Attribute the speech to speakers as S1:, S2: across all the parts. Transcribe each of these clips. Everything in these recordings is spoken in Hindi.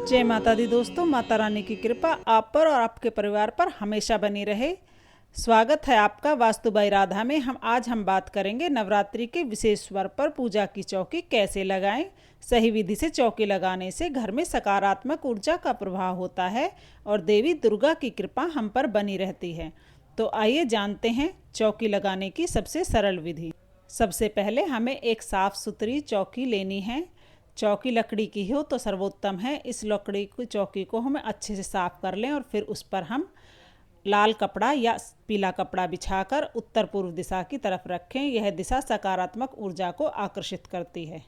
S1: जय माता दी दोस्तों। माता रानी की कृपा आप पर और आपके परिवार पर हमेशा बनी रहे। स्वागत है आपका वास्तु बाई राधा में। हम बात करेंगे नवरात्रि के विशेष पर्व पर पूजा की चौकी कैसे लगाएं। सही विधि से चौकी लगाने से घर में सकारात्मक ऊर्जा का प्रभाव होता है और देवी दुर्गा की कृपा हम पर बनी रहती है। तो आइए जानते हैं चौकी लगाने की सबसे सरल विधि। सबसे पहले हमें एक साफ सुथरी चौकी लेनी है। चौकी लकड़ी की हो तो सर्वोत्तम है। इस लकड़ी की चौकी को हमें अच्छे से साफ कर लें और फिर उस पर हम लाल कपड़ा या पीला कपड़ा बिछाकर उत्तर पूर्व दिशा की तरफ रखें। यह दिशा सकारात्मक ऊर्जा को आकर्षित करती है।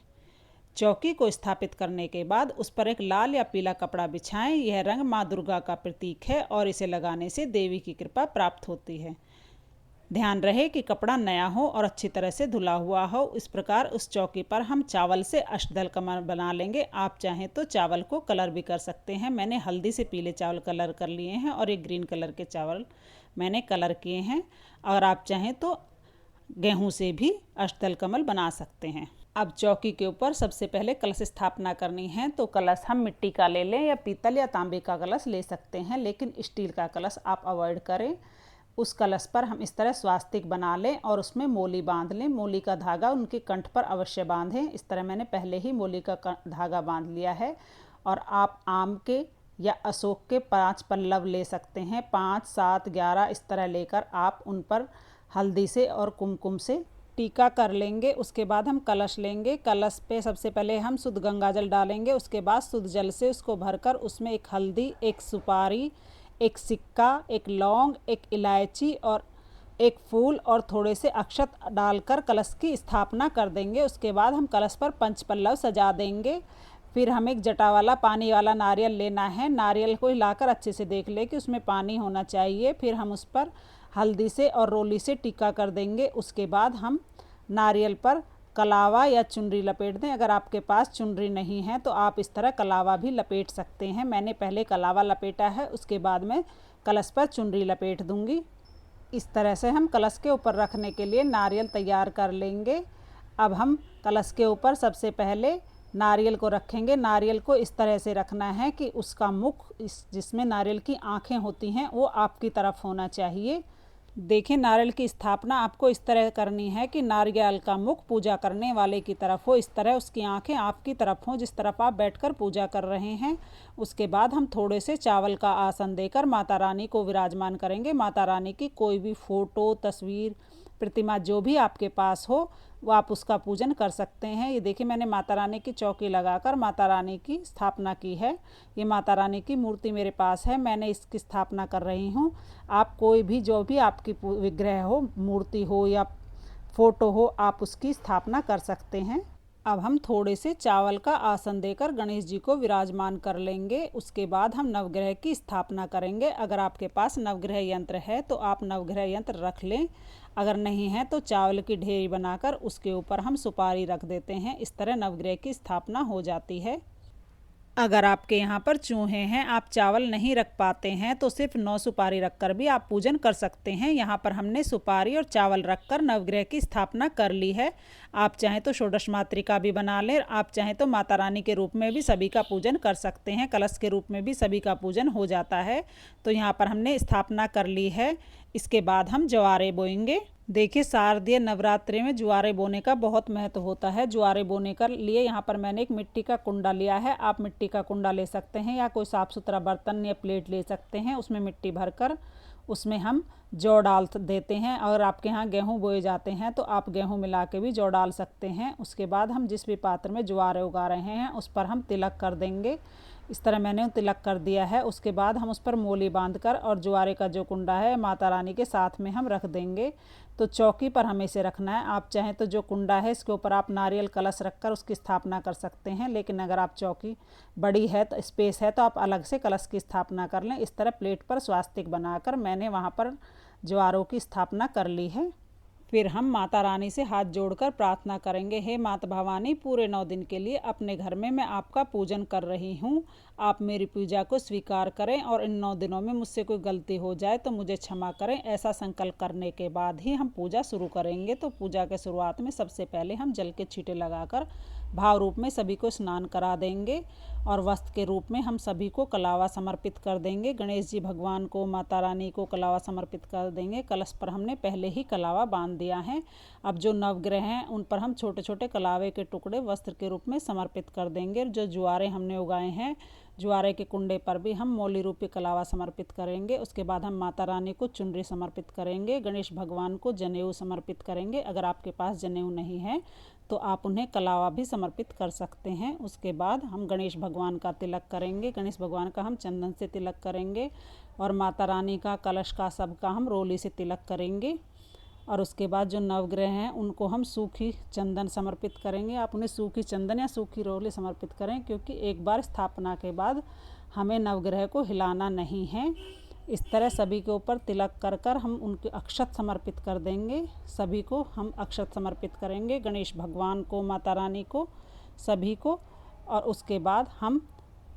S1: चौकी को स्थापित करने के बाद उस पर एक लाल या पीला कपड़ा बिछाएं। यह रंग माँ दुर्गा का प्रतीक है और इसे लगाने से देवी की कृपा प्राप्त होती है। ध्यान रहे कि कपड़ा नया हो और अच्छी तरह से धुला हुआ हो। इस प्रकार उस चौकी पर हम चावल से अष्टदल कमल बना लेंगे। आप चाहें तो चावल को कलर भी कर सकते हैं। मैंने हल्दी से पीले चावल कलर कर लिए हैं और एक ग्रीन कलर के चावल मैंने कलर किए हैं। और आप चाहें तो गेहूं से भी अष्टदल कमल बना सकते हैं। अब चौकी के ऊपर सबसे पहले कलश स्थापना करनी है। तो कलश हम मिट्टी का ले लें या पीतल या तांबे का कलश ले सकते हैं, लेकिन स्टील का कलश आप अवॉइड करें। उस कलश पर हम इस तरह स्वास्तिक बना लें और उसमें मोली बांध लें। मोली का धागा उनके कंठ पर अवश्य बांधें। इस तरह मैंने पहले ही मोली का धागा बांध लिया है। और आप आम के या अशोक के 5 पल्लव ले सकते हैं। 5, 7, 11 इस तरह लेकर आप उन पर हल्दी से और कुमकुम से टीका कर लेंगे। उसके बाद हम कलश लेंगे। कलश पे सबसे पहले हम शुद्ध गंगा जल डालेंगे। उसके बाद शुद्ध जल से उसको भरकर उसमें एक हल्दी, एक सुपारी, एक सिक्का, एक लौंग, एक इलायची और एक फूल और थोड़े से अक्षत डालकर कलश की स्थापना कर देंगे। उसके बाद हम कलश पर पंचपल्लव सजा देंगे। फिर हम एक जटा वाला पानी वाला नारियल लेना है। नारियल को हिलाकर अच्छे से देख ले कि उसमें पानी होना चाहिए। फिर हम उस पर हल्दी से और रोली से टीका कर देंगे। उसके बाद हम नारियल पर कलावा या चुनरी लपेट दें। अगर आपके पास चुनरी नहीं है तो आप इस तरह कलावा भी लपेट सकते हैं। मैंने पहले कलावा लपेटा है, उसके बाद में कलश पर चुनरी लपेट दूंगी। इस तरह से हम कलश के ऊपर रखने के लिए नारियल तैयार कर लेंगे। अब हम कलश के ऊपर सबसे पहले नारियल को रखेंगे। नारियल को इस तरह से रखना है कि उसका मुख जिसमें नारियल की आँखें होती हैं वो आपकी तरफ होना चाहिए। देखें, नारियल की स्थापना आपको इस तरह करनी है कि नारियल का मुख पूजा करने वाले की तरफ हो। इस तरह उसकी आंखें आपकी तरफ हों जिस तरफ आप बैठकर पूजा कर रहे हैं। उसके बाद हम थोड़े से चावल का आसन देकर माता रानी को विराजमान करेंगे। माता रानी की कोई भी फोटो, तस्वीर, प्रतिमा जो भी आपके पास हो वो आप उसका पूजन कर सकते हैं। ये देखिए, मैंने माता रानी की चौकी लगाकर माता रानी की स्थापना की है। ये माता रानी की मूर्ति मेरे पास है, मैंने इसकी स्थापना कर रही हूँ। आप कोई भी जो भी आपकी विग्रह हो, मूर्ति हो या फोटो हो, आप उसकी स्थापना कर सकते हैं। अब हम थोड़े से चावल का आसन देकर गणेश जी को विराजमान कर लेंगे। उसके बाद हम नवग्रह की स्थापना करेंगे। अगर आपके पास नवग्रह यंत्र है तो आप नवग्रह यंत्र रख लें। अगर नहीं है तो चावल की ढेरी बनाकर उसके ऊपर हम सुपारी रख देते हैं। इस तरह नवग्रह की स्थापना हो जाती है। अगर आपके यहाँ पर चूहे हैं, आप चावल नहीं रख पाते हैं तो सिर्फ 9 सुपारी रखकर भी आप पूजन कर सकते हैं। यहाँ पर हमने सुपारी और चावल रखकर नवग्रह की स्थापना कर ली है। आप चाहें तो षोडश मातृका भी बना लें। आप चाहें तो माता रानी के रूप में भी सभी का पूजन कर सकते हैं। कलश के रूप में भी सभी का पूजन हो जाता है। तो यहाँ पर हमने स्थापना कर ली है। इसके बाद हम ज्वारे बोएंगे। देखिए, शारदीय नवरात्रि में ज्वारे बोने का बहुत महत्व होता है। ज्वारे बोने के लिए यहाँ पर मैंने एक मिट्टी का कुंडा लिया है। आप मिट्टी का कुंडा ले सकते हैं या कोई साफ़ सुथरा बर्तन या प्लेट ले सकते हैं। उसमें मिट्टी भरकर उसमें हम जौ डाल देते हैं। अगर आपके यहाँ गेहूँ बोए जाते हैं तो आप गेहूँ मिला के भी जौ डाल सकते हैं। उसके बाद हम जिस भी पात्र में ज्वारे उगा रहे हैं उस पर हम तिलक कर देंगे। इस तरह मैंने तिलक कर दिया है। उसके बाद हम उस पर मोली बांधकर और ज्वारे का जो कुंडा है माता रानी के साथ में हम रख देंगे। तो चौकी पर हमें इसे रखना है। आप चाहें तो जो कुंडा है इसके ऊपर आप नारियल कलश रखकर उसकी स्थापना कर सकते हैं, लेकिन अगर आप चौकी बड़ी है तो स्पेस है तो आप अलग से कलश की स्थापना कर लें। इस तरह प्लेट पर स्वास्तिक बनाकर मैंने वहाँ पर ज्वारों की स्थापना कर ली है। फिर हम माता रानी से हाथ जोड़कर प्रार्थना करेंगे। हे माता भवानी, पूरे 9 दिन के लिए अपने घर में मैं आपका पूजन कर रही हूँ। आप मेरी पूजा को स्वीकार करें और इन 9 दिनों में मुझसे कोई गलती हो जाए तो मुझे क्षमा करें। ऐसा संकल्प करने के बाद ही हम पूजा शुरू करेंगे। तो पूजा के शुरुआत में सबसे पहले हम जल के छींटे लगाकर भाव रूप में सभी को स्नान करा देंगे और वस्त्र के रूप में हम सभी को कलावा समर्पित कर देंगे। गणेश जी भगवान को, माता रानी को कलावा समर्पित कर देंगे। कलश पर हमने पहले ही कलावा बांध दिया है। अब जो नवग्रह हैं उन पर हम छोटे छोटे कलावे के टुकड़े वस्त्र के रूप में समर्पित कर देंगे। जो जुआरे हमने उगाए हैं, जुआरे के कुंडे पर भी हम मौली रूपी कलावा समर्पित करेंगे। उसके बाद हम माता रानी को चुनरी समर्पित करेंगे। गणेश भगवान को जनेऊ समर्पित करेंगे। अगर आपके पास जनेऊ नहीं है तो आप उन्हें कलावा भी समर्पित कर सकते हैं। उसके बाद हम गणेश भगवान का तिलक करेंगे। गणेश भगवान का हम चंदन से तिलक करेंगे और माता रानी का, कलश का, सबका हम रोली से तिलक करेंगे। और उसके बाद जो नवग्रह हैं उनको हम सूखी चंदन समर्पित करेंगे। आप उन्हें सूखी चंदन या सूखी रोली समर्पित करें, क्योंकि एक बार स्थापना के बाद हमें नवग्रह को हिलाना नहीं है। इस तरह सभी के ऊपर तिलक कर कर हम उनके अक्षत समर्पित कर देंगे। सभी को हम अक्षत समर्पित करेंगे, गणेश भगवान को, माता रानी को, सभी को। और उसके बाद हम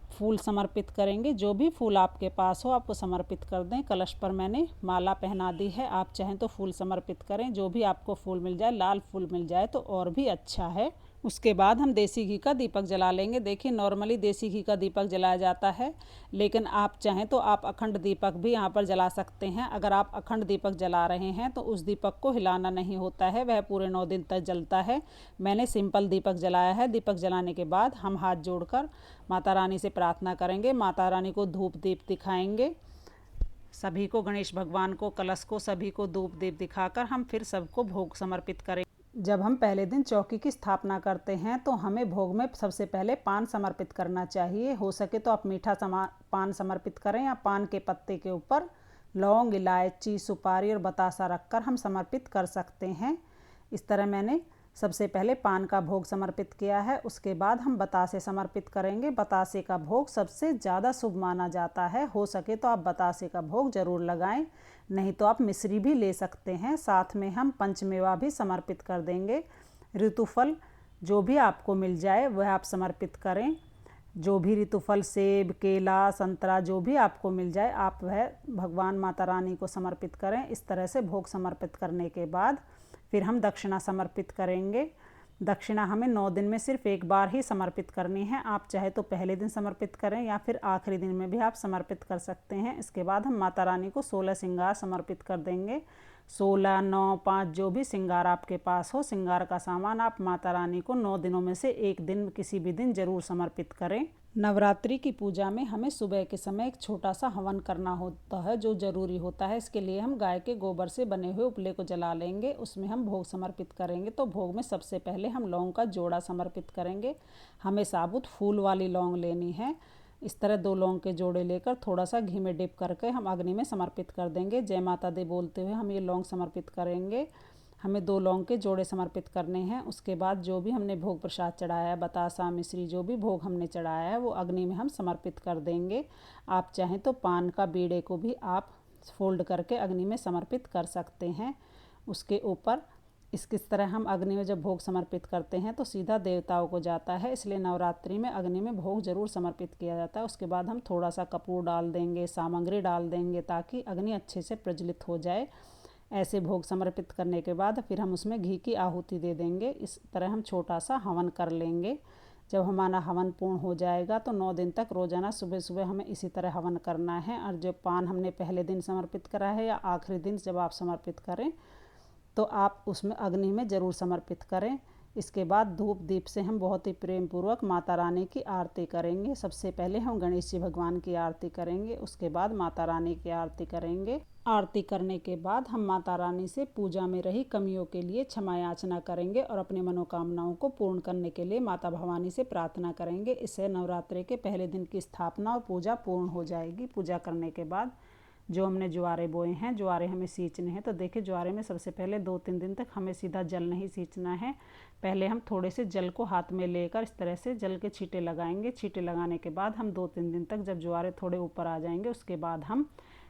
S1: फूल समर्पित करेंगे। जो भी फूल आपके पास हो आपको समर्पित कर दें। कलश पर मैंने माला पहना दी है, आप चाहें तो फूल समर्पित करें। जो भी आपको फूल मिल जाए, लाल फूल मिल जाए तो और भी अच्छा है। उसके बाद हम देसी घी का दीपक जला लेंगे। देखिए, नॉर्मली देसी घी का दीपक जलाया जाता है, लेकिन आप चाहें तो आप अखंड दीपक भी यहाँ पर जला सकते हैं। अगर आप अखंड दीपक जला रहे हैं तो उस दीपक को हिलाना नहीं होता है, वह पूरे 9 दिन तक जलता है। मैंने सिंपल दीपक जलाया है। दीपक जलाने के बाद हम हाथ जोड़कर माता रानी से प्रार्थना करेंगे। माता रानी को धूप दीप दिखाएंगे। सभी को, गणेश भगवान को, कलश को, सभी को धूप दीप दिखाकर हम फिर सबको भोग समर्पित करेंगे। जब हम पहले दिन चौकी की स्थापना करते हैं तो हमें भोग में सबसे पहले पान समर्पित करना चाहिए। हो सके तो आप मीठा पान समर्पित करें, या पान के पत्ते के ऊपर लौंग, इलायची, सुपारी और बतासा रखकर हम समर्पित कर सकते हैं। इस तरह मैंने सबसे पहले पान का भोग समर्पित किया है। उसके बाद हम बतासे समर्पित करेंगे। बतासे का भोग सबसे ज़्यादा शुभ माना जाता है। हो सके तो आप बतासे का भोग ज़रूर लगाएं, नहीं तो आप मिश्री भी ले सकते हैं। साथ में हम पंचमेवा भी समर्पित कर देंगे। ऋतुफल जो भी आपको मिल जाए वह आप समर्पित करें। जो भी ऋतुफल, सेब, केला, संतरा, जो भी आपको मिल जाए आप वह भगवान माता रानी को समर्पित करें। इस तरह से भोग समर्पित करने के बाद फिर हम दक्षिणा समर्पित करेंगे। दक्षिणा हमें 9 दिन में सिर्फ एक बार ही समर्पित करनी है। आप चाहे तो पहले दिन समर्पित करें या फिर आखिरी दिन में भी आप समर्पित कर सकते हैं। इसके बाद हम माता रानी को 16 श्रृंगार समर्पित कर देंगे। 16, 9, 5 जो भी श्रृंगार आपके पास हो, श्रृंगार का सामान आप माता रानी को 9 दिनों में से एक दिन, किसी भी दिन जरूर समर्पित करें। नवरात्रि की पूजा में हमें सुबह के समय एक छोटा सा हवन करना होता है, जो ज़रूरी होता है। इसके लिए हम गाय के गोबर से बने हुए उपले को जला लेंगे, उसमें हम भोग समर्पित करेंगे। तो भोग में सबसे पहले हम लौंग का जोड़ा समर्पित करेंगे। हमें साबुत फूल वाली लौंग लेनी है। इस तरह 2 लौंग के जोड़े लेकर थोड़ा सा घी में डिप करके हम अग्नि में समर्पित कर देंगे। जय माता दी बोलते हुए हम ये लौंग समर्पित करेंगे। हमें 2 लौंग के जोड़े समर्पित करने हैं। उसके बाद जो भी हमने भोग प्रसाद चढ़ाया है, बतासा, मिश्री, जो भी भोग हमने चढ़ाया है वो अग्नि में हम समर्पित कर देंगे। आप चाहें तो पान का बीड़े को भी आप फोल्ड करके अग्नि में समर्पित कर सकते हैं। उसके ऊपर किस तरह हम अग्नि में जब भोग समर्पित करते हैं तो सीधा देवताओं को जाता है, इसलिए नवरात्रि में अग्नि में भोग जरूर समर्पित किया जाता है। उसके बाद हम थोड़ा सा कपूर डाल देंगे, सामग्री डाल देंगे, ताकि अग्नि अच्छे से प्रज्वलित हो जाए। ऐसे भोग समर्पित करने के बाद फिर हम उसमें घी की आहुति दे देंगे। इस तरह हम छोटा सा हवन कर लेंगे। जब हमारा हवन पूर्ण हो जाएगा तो 9 दिन तक रोज़ाना सुबह सुबह हमें इसी तरह हवन करना है। और जो पान हमने पहले दिन समर्पित करा है या आखिरी दिन जब आप समर्पित करें तो आप उसमें अग्नि में ज़रूर समर्पित करें। इसके बाद धूप दीप से हम बहुत ही प्रेम पूर्वक माता रानी की आरती करेंगे। सबसे पहले हम गणेश जी भगवान की आरती करेंगे, उसके बाद माता रानी की आरती करेंगे। आरती करने के बाद हम माता रानी से पूजा में रही कमियों के लिए क्षमा याचना करेंगे और अपनी मनोकामनाओं को पूर्ण करने के लिए माता भवानी से प्रार्थना करेंगे। इससे नवरात्रि के पहले दिन की स्थापना और पूजा पूर्ण हो जाएगी। पूजा करने के बाद जो हमने ज्वारे बोए हैं, ज्वारे हमें सींचने हैं। तो देखिए, ज्वारे में सबसे पहले 2-3 दिन तक हमें सीधा जल नहीं सींचना है। पहले हम थोड़े से जल को हाथ में लेकर इस तरह से जल के छींटे लगाएंगे। छींटे लगाने के बाद हम 2-3 दिन तक, जब ज्वारे थोड़े ऊपर आ जाएंगे, उसके बाद हम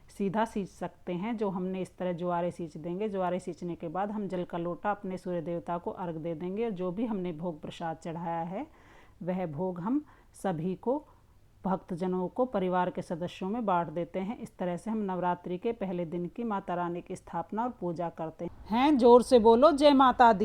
S1: सीधा सींच सकते हैं। जो हमने इस तरह ज्वारे सींच देंगे। ज्वारे सींचने के बाद हम जल का लोटा अपने सूर्य देवता को अर्घ दे देंगे। और जो भी हमने भोग प्रसाद चढ़ाया है वह भोग हम सभी को, भक्तजनों को, परिवार के सदस्यों में बांट देते हैं। इस तरह से हम नवरात्रि के पहले दिन की माता रानी की स्थापना और पूजा करते हैं। जोर से बोलो जय माता दी।